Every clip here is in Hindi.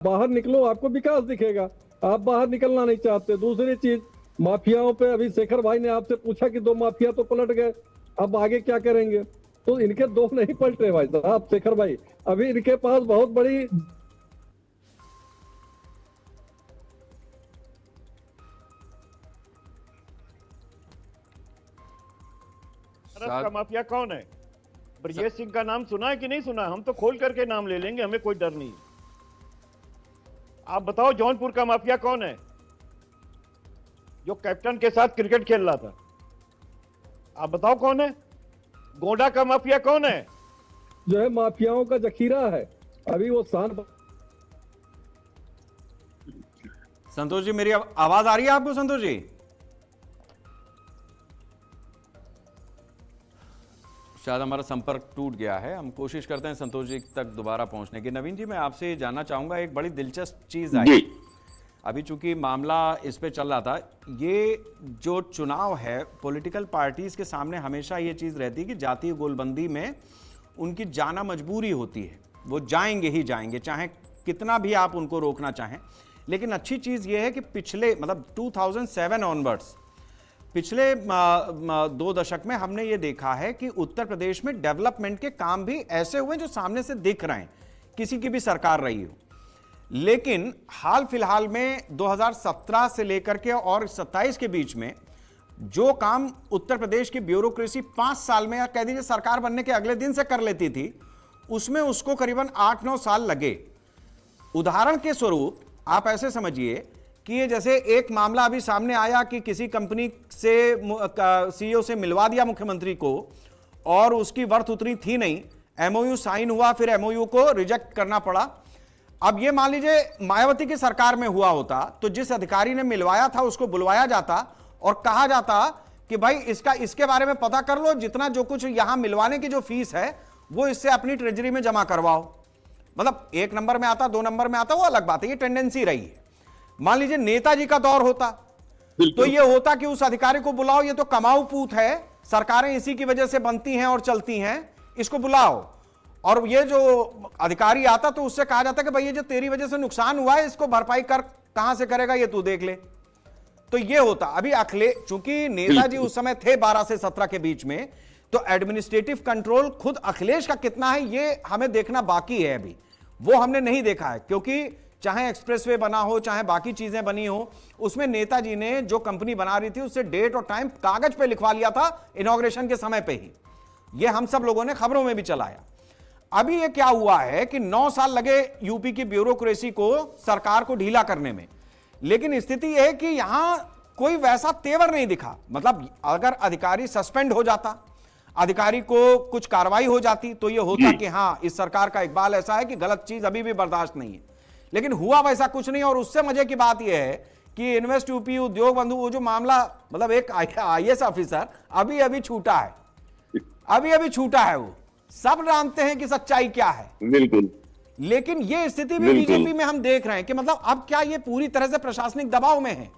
बाहर निकलो, आपको विकास दिखेगा। आप बाहर निकलना नहीं चाहते। दूसरी चीज, माफियाओं पे अभी शेखर भाई ने आपसे पूछा कि 2 माफिया तो पलट गए, अब आगे क्या करेंगे? तो इनके 2 नहीं पलटे भाई साहब, शेखर भाई। अभी इनके पास बहुत बड़ी का माफिया कौन है? ब्रजेश सिंह का नाम सुना है कि नहीं सुना? हम तो खोल करके नाम ले लेंगे, हमें कोई डर नहीं। आप बताओ जौनपुर का माफिया कौन है जो कैप्टन के साथ क्रिकेट खेल रहा था? आप बताओ कौन है? गोंडा का माफिया कौन है? जो है माफियाओं का जखीरा है। अभी वो शान। संतोष जी, मेरी आवाज आ रही है आपको? संतोष जी, शायद हमारा संपर्क टूट गया है। हम कोशिश करते हैं संतोष जी तक दोबारा पहुंचने की। नवीन जी, मैं आपसे जानना चाहूंगा, एक बड़ी दिलचस्प चीज आई अभी, चूंकि मामला इस पे चल रहा था। ये जो चुनाव है, पॉलिटिकल पार्टीज के सामने हमेशा ये चीज रहती है कि जातीय गोलबंदी में उनकी जाना मजबूरी होती है। वो जाएंगे ही जाएंगे, चाहे कितना भी आप उनको रोकना चाहें। लेकिन अच्छी चीज ये है कि पिछले 2007 ऑनवर्ड्स, पिछले 2 दशक में हमने ये देखा है कि उत्तर प्रदेश में डेवलपमेंट के काम भी ऐसे हुए जो सामने से दिख रहे हैं, किसी की भी सरकार रही हो। लेकिन हाल फिलहाल में 2017 से लेकर के और 27 के बीच में जो काम उत्तर प्रदेश की ब्यूरोक्रेसी 5 साल में, या कह दीजिए सरकार बनने के अगले दिन से कर लेती थी, उसमें उसको करीबन 8-9 साल लगे। उदाहरण के स्वरूप आप ऐसे समझिए कि ये जैसे एक मामला अभी सामने आया कि किसी कंपनी से सीईओ से मिलवा दिया मुख्यमंत्री को, और उसकी वर्थ उतनी थी नहीं, एमओयू साइन हुआ, फिर एमओयू को रिजेक्ट करना पड़ा। अब ये मान लीजिए मायावती की सरकार में हुआ होता तो जिस अधिकारी ने मिलवाया था उसको बुलवाया जाता और कहा जाता कि भाई इसके बारे में पता कर लो, जितना जो कुछ यहां मिलवाने की जो फीस है वो इससे अपनी ट्रेजरी में जमा करवाओ। 1 नंबर में आता, 2 नंबर में आता, वो अलग बात है, ये टेंडेंसी रही है। मान लीजिए नेताजी का दौर होता तो ये होता कि उस अधिकारी को बुलाओ, ये तो कमाऊ पूत है, सरकारें इसी की वजह से बनती हैं और चलती हैं, इसको बुलाओ। और ये जो अधिकारी आता तो उससे कहा जाता कि भाई ये जो तेरी वजह से नुकसान हुआ है इसको भरपाई कर, कहां से करेगा ये तू देख ले। तो ये होता। अभी चूंकि नेताजी उस समय थे 12 से 17 के बीच में, तो एडमिनिस्ट्रेटिव कंट्रोल खुद अखिलेश का कितना है ये हमें देखना बाकी है। अभी वो हमने नहीं देखा है, क्योंकि चाहे एक्सप्रेसवे बना हो, चाहे बाकी चीजें बनी हो, उसमें नेताजी ने जो कंपनी बना रही थी उससे डेट और टाइम कागज पे लिखवा लिया था इनॉग्रेशन के समय पे ही। ये हम सब लोगों ने खबरों में भी चलाया। अभी ये क्या हुआ है कि 9 साल लगे यूपी की ब्यूरोक्रेसी को, सरकार को ढीला करने में, लेकिन स्थिति यह है कि यहां कोई वैसा तेवर नहीं दिखा। अगर अधिकारी सस्पेंड हो जाता, अधिकारी को कुछ कार्रवाई हो जाती, तो यह होता कि हां, इस सरकार का इकबाल ऐसा है कि गलत चीज अभी भी बर्दाश्त नहीं है। लेकिन हुआ वैसा कुछ नहीं। और उससे मजे की बात यह है कि इन्वेस्ट यूपी, उद्योग बंधु, वो जो मामला, एक आईएएस ऑफिसर अभी छूटा है, अभी छूटा है। वो सब जानते हैं कि सच्चाई क्या है, बिल्कुल। लेकिन ये स्थिति भी बीजेपी में हम देख रहे हैं कि अब क्या ये पूरी तरह से प्रशासनिक दबाव में है?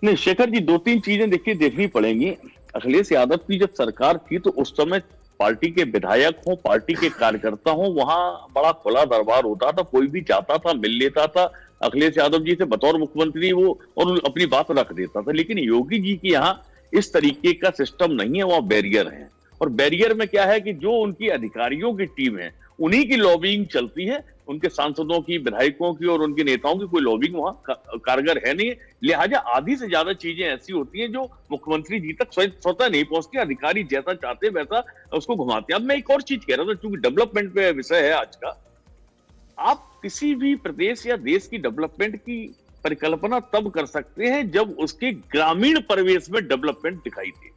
नहीं शेखर जी, 2-3 चीजें देखनी पड़ेंगी। अखिलेश यादव की जब सरकार थी तो उस समय पार्टी के विधायक हो, पार्टी के कार्यकर्ता हो, वहां बड़ा खुला दरबार होता था, कोई भी जाता था, मिल लेता था अखिलेश यादव जी से बतौर मुख्यमंत्री वो, और अपनी बात रख देता था। लेकिन योगी जी की यहाँ इस तरीके का सिस्टम नहीं है, वहां बैरियर है। और बैरियर में क्या है कि जो उनकी अधिकारियों की टीम है उन्हीं की लॉबिंग चलती है, उनके सांसदों की, विधायकों की और उनके नेताओं की कोई लॉबिंग वहां कारगर है नहीं। लिहाजा आधी से ज्यादा चीजें ऐसी होती हैं जो मुख्यमंत्री जी तक स्वतः नहीं पहुंचती, अधिकारी जैसा चाहते वैसा उसको घुमाते हैं। अब मैं एक और चीज कह रहा था, क्योंकि डेवलपमेंट पे विषय है आज का। आप किसी भी प्रदेश या देश की डेवलपमेंट की परिकल्पना तब कर सकते हैं जब उसके ग्रामीण परिवेश में डेवलपमेंट दिखाई दे।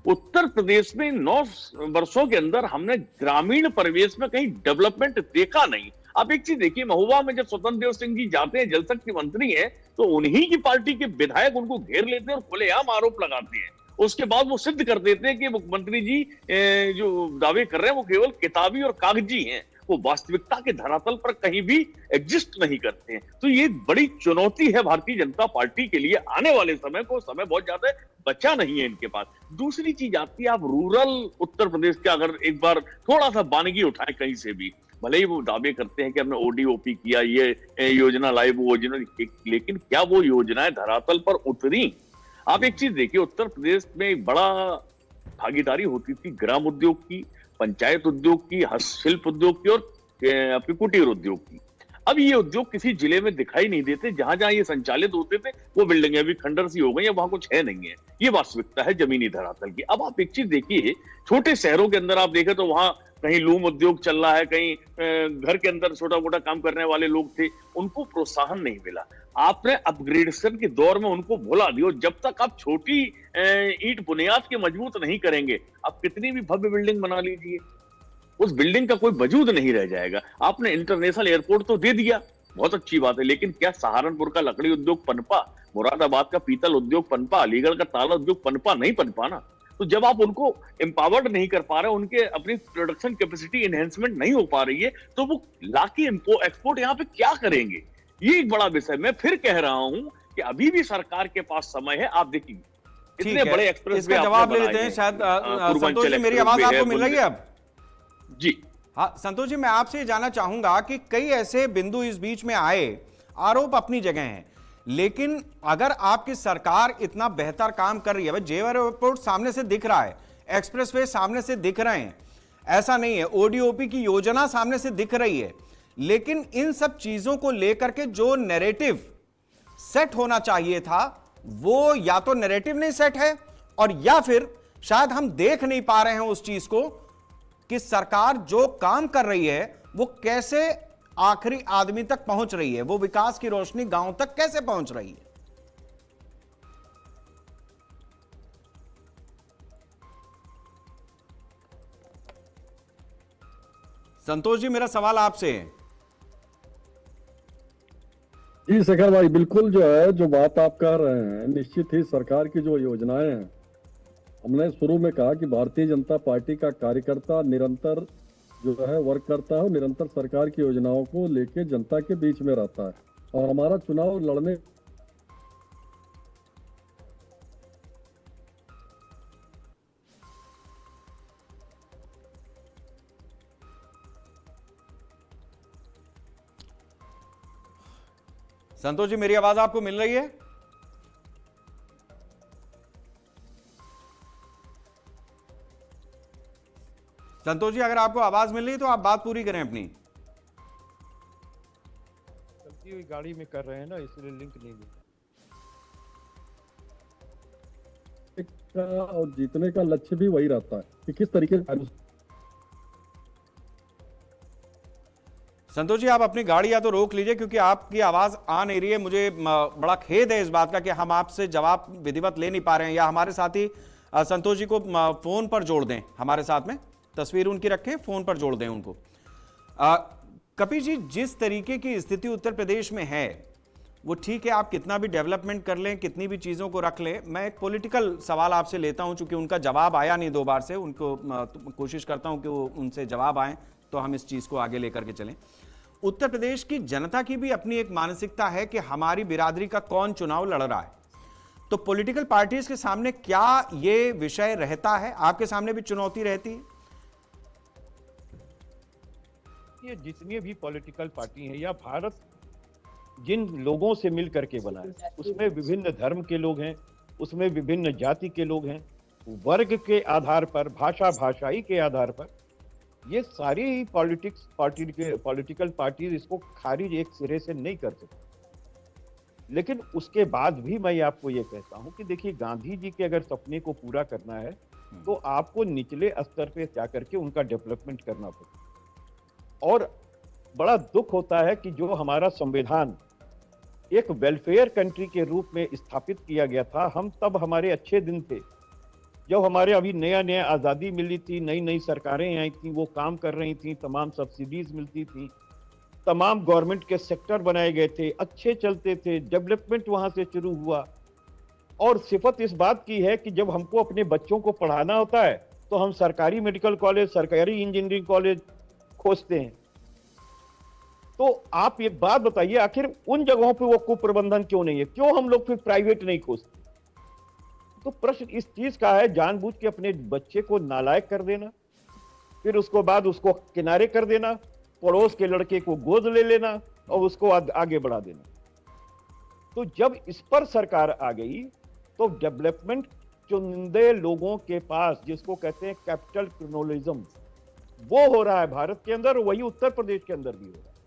उत्तर प्रदेश में 9 वर्षों के अंदर हमने ग्रामीण परिवेश में कहीं डेवलपमेंट देखा नहीं। आप एक चीज देखिए, महुआ में जब स्वतंत्र देव सिंह जी जाते हैं, जल शक्ति मंत्री हैं, तो उन्हीं की पार्टी के विधायक उनको घेर लेते हैं और खुलेआम आरोप लगाते हैं। उसके बाद वो सिद्ध कर देते हैं कि मुख्यमंत्री जी जो दावे कर रहे हैं वो केवल किताबी और कागजी हैं, वो वास्तविकता के धरातल पर कहीं भी एग्जिस्ट नहीं करते हैं। तो ये बड़ी चुनौती है भारतीय जनता पार्टी के लिए। आने वाले समय बहुत ज्यादा बचा नहीं है इनके पास। दूसरी चीज आती है, आप रूरल उत्तर प्रदेश का अगर एक बार थोड़ा सा बानगी उठाएं कहीं से भी, भले ही वो दावे करते हैं कि हमने ओडीओपी किया, ये योजना लाई, वो योजना, लेकिन क्या वो योजनाएं धरातल पर उतरी? आप एक चीज देखिए, उत्तर प्रदेश में एक बड़ा भागीदारी होती थी ग्राम उद्योग की, पंचायत उद्योग की, हस्तशिल्प उद्योग की और अपने कुटीर उद्योग की। अब ये उद्योग किसी जिले में दिखाई नहीं देते। जहां जहां ये संचालित होते थे वो बिल्डिंगें भी खंडर सी हो गई है, वहां कुछ है नहीं है। ये वास्तविकता है जमीनी धरातल की। अब आप एक चीज देखिए, छोटे शहरों के अंदर आप देखें तो वहां कहीं लूम उद्योग चल रहा है, कहीं घर के अंदर छोटा मोटा काम करने वाले लोग थे, उनको प्रोत्साहन नहीं मिला। आपने अपग्रेडेशन के दौर में उनको भुला दिया। जब तक आप छोटी ईंट बुनियाद के मजबूत नहीं करेंगे, आप कितनी भी भव्य बिल्डिंग बना लीजिए, उस बिल्डिंग का कोई वजूद नहीं रह जाएगा। आपने इंटरनेशनल एयरपोर्ट तो दे दिया, बहुत अच्छी बात है, लेकिन क्या सहारनपुर का लकड़ी उद्योग पनपा, मुरादाबाद का पीतल उद्योग पनपा, अलीगढ़ का ताला उद्योग पनपा? नहीं पनपा ना। तो जब आप उनको एम्पावर्ड नहीं कर पा रहे, उनके अपनी प्रोडक्शन कैपेसिटी एनहेंसमेंट नहीं हो पा रही है, तो वो लाके एक्सपोर्ट यहाँ पे क्या करेंगे? ये एक बड़ा विषय। मैं फिर कह रहा हूं कि अभी भी सरकार के पास समय है। आप देखिए इतने बड़े एक्सप्रेस इसका जवाब ले लेते हैं शायद। संतोष जी, मेरी आवाज आपको मिल रही है अब? जी हाँ संतोष जी, मैं आपसे जानना चाहूंगा कि कई ऐसे बिंदु इस बीच में आए, आरोप अपनी जगह हैं, लेकिन अगर आपकी सरकार इतना बेहतर काम कर रही है, जेवर एयरपोर्ट सामने से दिख रहा है, एक्सप्रेसवे सामने से दिख रहे हैं, ऐसा नहीं है, ओडीओपी की योजना सामने से दिख रही है, लेकिन इन सब चीजों को लेकर के जो नैरेटिव सेट होना चाहिए था, वो या तो नैरेटिव नहीं सेट है, और या फिर शायद हम देख नहीं पा रहे हैं उस चीज को कि सरकार जो काम कर रही है वो कैसे आखिरी आदमी तक पहुंच रही है, वो विकास की रोशनी गांव तक कैसे पहुंच रही है। संतोष जी, मेरा सवाल आपसे है। जी शेखर भाई, बिल्कुल जो है, जो बात आप कह रहे हैं, निश्चित ही सरकार की जो योजनाएं हैं, हमने शुरू में कहा कि भारतीय जनता पार्टी का कार्यकर्ता निरंतर जो है वर्क करता है, निरंतर सरकार की योजनाओं को लेके जनता के बीच में रहता है, और हमारा चुनाव लड़ने संतोष जी, मेरी आवाज आपको मिल रही है? संतोष जी, अगर आपको आवाज मिल रही है तो आप बात पूरी करें अपनी। चलती हुई गाड़ी में कर रहे हैं ना, इसलिए लिंक नहीं मिला। का और जीतने का लक्ष्य भी वही रहता है कि किस तरीके से। संतोष जी, आप अपनी गाड़ी या तो रोक लीजिए, क्योंकि आपकी आवाज आ नहीं रही है। मुझे बड़ा खेद है इस बात का कि हम आपसे जवाब विधिवत ले नहीं पा रहे हैं, या हमारे साथी संतोष जी को फोन पर जोड़ दें, हमारे साथ में तस्वीर उनकी रखें, फोन पर जोड़ दें उनको। कपिल जी, जिस तरीके की स्थिति उत्तर प्रदेश में है वो ठीक है, आप कितना भी डेवलपमेंट कर लें, कितनी भी चीज़ों को रख लें। मैं एक पॉलिटिकल सवाल आपसे लेता हूं, चूंकि उनका जवाब आया नहीं 2 बार से, उनको कोशिश करता हूं कि वो उनसे जवाब आए तो हम इस चीज़ को आगे लेकर के चलें। उत्तर प्रदेश की जनता की भी अपनी एक मानसिकता है कि हमारी बिरादरी का कौन चुनाव लड़ रहा है, तो पॉलिटिकल पार्टीज के सामने क्या ये विषय रहता है? आपके सामने भी चुनौती रहती है? ये जितनी भी पॉलिटिकल पार्टी है या भारत जिन लोगों से मिल करके बना है, उसमें विभिन्न धर्म के लोग हैं, उसमें विभिन्न जाति के लोग हैं, वर्ग के आधार पर, भाषाई के आधार पर, ये सारी पॉलिटिकल पार्टी इसको खारिज एक सिरे से नहीं कर सकती। लेकिन उसके बाद भी मैं आपको ये कहता हूं कि देखिए, गांधी जी के अगर सपने को पूरा करना है तो आपको निचले स्तर पे जाकर के उनका डेवलपमेंट करना पड़ेगा। और बड़ा दुख होता है कि जो हमारा संविधान एक वेलफेयर कंट्री के रूप में स्थापित किया गया था, हम तब हमारे अच्छे दिन थे, जब हमारे अभी नया नया आज़ादी मिली थी, नई नई सरकारें आई थी, वो काम कर रही थी, तमाम सब्सिडीज मिलती थी, तमाम गवर्नमेंट के सेक्टर बनाए गए थे, अच्छे चलते थे, डेवलपमेंट वहां से शुरू हुआ। और सिफत इस बात की है कि जब हमको अपने बच्चों को पढ़ाना होता है तो हम सरकारी मेडिकल कॉलेज, सरकारी इंजीनियरिंग कॉलेज खोजते हैं। तो आप एक बात बताइए, आखिर उन जगहों पे वो कुप्रबंधन क्यों नहीं है? क्यों हम लोग फिर प्राइवेट नहीं खोजते? तो प्रश्न इस चीज का है, जानबूझ के अपने बच्चे को नालायक कर देना, फिर उसको बाद उसको किनारे कर देना, पड़ोस के लड़के को गोद ले लेना और उसको आगे बढ़ा देना। तो जब इस पर सरकार आ गई तो डेवलपमेंट चुनिंदे लोगों के पास, जिसको कहते हैं कैपिटल क्रोनोलिज्म, वो हो रहा है भारत के अंदर, वही उत्तर प्रदेश के अंदर भी हो रहा है।